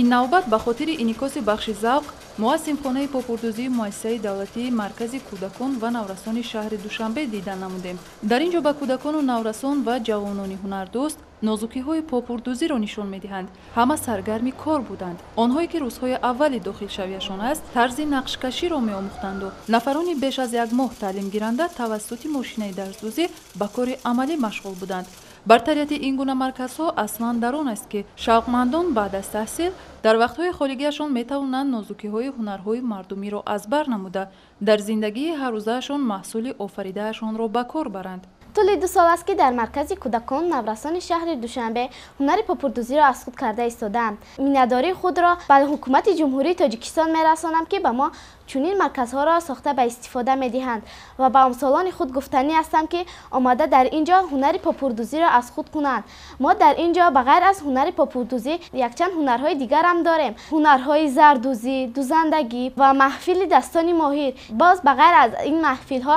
ин навбат ба хотири инъикоси бахши завқ мо аз симхонаи попурдӯзии муассисаи давлатии маркази кӯдакон ва наврасони шаҳри душанбе дидан намудем. дар ин ҷо ба кӯдакону наврасон ва ҷавонони ҳунардӯст нозукиҳои попурдӯзиро нишон медиҳанд. ҳама саргарми кор буданд. онҳое ки рӯзҳои аввали дохилшавиашон аст тарзи нақшкаширо меомӯхтанду нафарони беш аз як моҳ таълимгиранда тавассути мошинаи дарсдӯзӣ ба кори амалӣ машғул буданд. бартарияти ин гуна марказҳо аслан дар он аст ки шавқмандон баъд аз таҳсил дар вақтҳои холигиашон метавонанд нозукиҳои ҳунарҳои мардумиро аз бар намуда дар зиндагии ҳаррӯзаашон маҳсули офаридаашонро ба кор баранд. тӯли 2 сол аст ки дар маркази кӯдакон наврасони шаҳри душанбе ҳунари попурдӯзиро аз худ карда истодам. миннатдории худро ба ҳукумати ҷумҳурии тоҷикистон мерасонам ки ба мо чунин марказҳоро сохта ба истифода медиҳанд ва ба ҳамсолони худ гуфтанӣ ҳастам ки омада дар ин ҷо ҳунари попурдӯзиро аз худ кунанд. мо дар ин ҷо ба ғайр аз ҳунари попурдӯзӣ якчанд ҳунарҳои дигарам дорем. ҳунарҳои зардӯзӣ, дузандагӣ ва маҳфилидастони моҳир. боз ба ғайр аз ин маҳфилҳо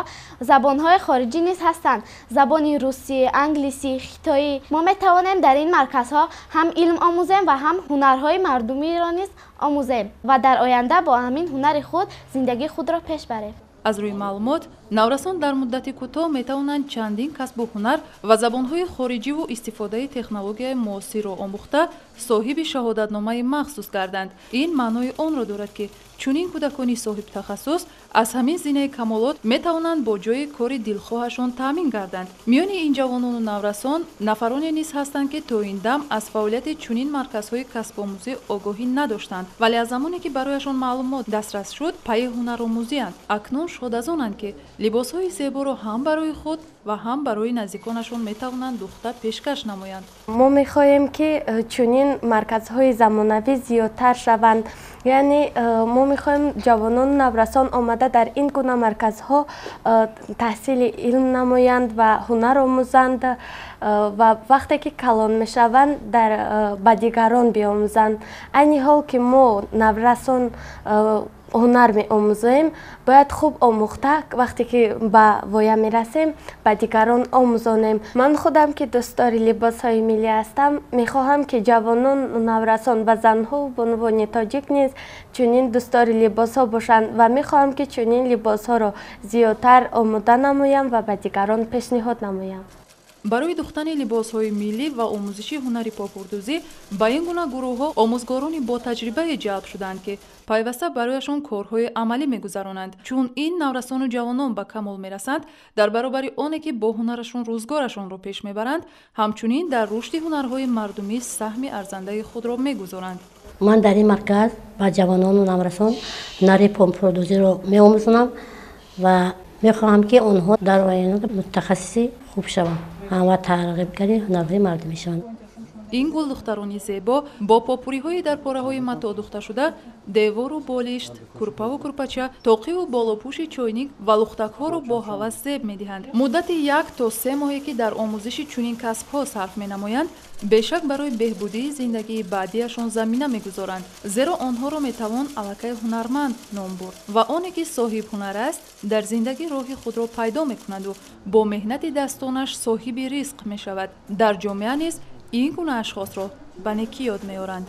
забонҳои хориҷӣ низ ҳастанд. забони русӣ, англисӣ, хитоӣ. мо метавонем дар ин марказҳо ҳам илм омӯзем ва ҳам ҳунарҳои мардумиро низ омӯзем ва дар оянда бо ҳамин ҳунари худ зиндагии худро пеш барем. аз рӯи маълумот наврасон дар муддати кӯтоҳ метавонанд чандин касбу ҳунар ва забонҳои хориҷиву истифодаи технологияи муосирро омӯхта соҳиби шаҳодатномаи махсус гарданд. ин маънои онро дорад ки чунин кӯдакони соҳибтахассус аз ҳамин зинаи камолот метавонанд бо ҷои кори дилхоҳашон таъмин гарданд. миёни ин ҷавонону наврасон нафароне низ ҳастанд ки то ин дам аз фаъолияти чунин марказҳои касбомӯзӣ огоҳӣ надоштанд, вале аз замоне ки барояшон маълумот дастрас шуд пайи ҳунаромӯзианд. акнун шод аз онанд ки либосҳои зеборо ҳам барои худ ва ҳам барои наздиконашон метавонанд духта пешкаш намоянд. мо мехоҳем ки чунин марказҳои замонавӣ зиёдтар шаванд. яъне мо мехоҳем ҷавонону наврасон омада дар ин гуна марказҳо таҳсили илм намоянд ва ҳунар омӯзанд ва вақте ки калон мешаванд ба дигарон биомӯзанд. айни ҳол ки мо наврасон ҳунар меомӯзем бояд хуб омӯхта вақте ки ба воя мерасем ба дигарон омӯзонем. ман худам ки дӯстдори либосҳои миллӣ ҳастам мехоҳам ки ҷавонон наврасон ва занҳо бо унвони тоҷик низ чунин дӯстдори либосҳо бошанд ва мехоҳам ки чунин либосҳоро зиёдтар омода намоям ва ба дигарон пешниҳод намоям. барои духтани либосҳои миллӣ ва омӯзиши ҳунари попурдӯзӣ ба ин гуна гурӯҳҳо омӯзгорони ботаҷрибае ҷалб шуданд ки пайваста барояшон корҳои амалӣ мегузаронанд. чун ин наврасону ҷавонон ба камол мерасанд дар баробари оне ки бо ҳунарашон рӯзгорашонро пеш мебаранд ҳамчунин дар рушди ҳунарҳои мардумӣ саҳми арзандаи худро мегузоранд. ман дар ин марказ ба ҷавонону наврасон ҳунари попурдӯзиро меомӯзонам ва мехоҳам ки онҳо дар оянда мутахассиси хуб шаванд ва тарғибгари ҳунарҳои мардумӣ шаванд. ин гулдухтарони зебо бо попуриҳои дар пораҳои матоъ духташуда, девору болишт, курпаву курпача, тоқиву болопӯши чойник ва лухтакҳоро бо ҳавас зеб медиҳанд. муддати 1 то 3 моҳе ки дар омӯзиши чунин касбҳо сарф менамоянд бешак барои беҳбудии зиндагии баъдиашон замина мегузоранд, зеро онҳоро метавон аллакай ҳунарманд ном бурд ва оне ки соҳибҳунар аст дар зиндагӣ роҳи худро пайдо мекунаду бо меҳнати дастонаш соҳиби ризқ мешавад. дар ҷомеа низ ин гуна ашхосро ба некӣ ёд меоранд.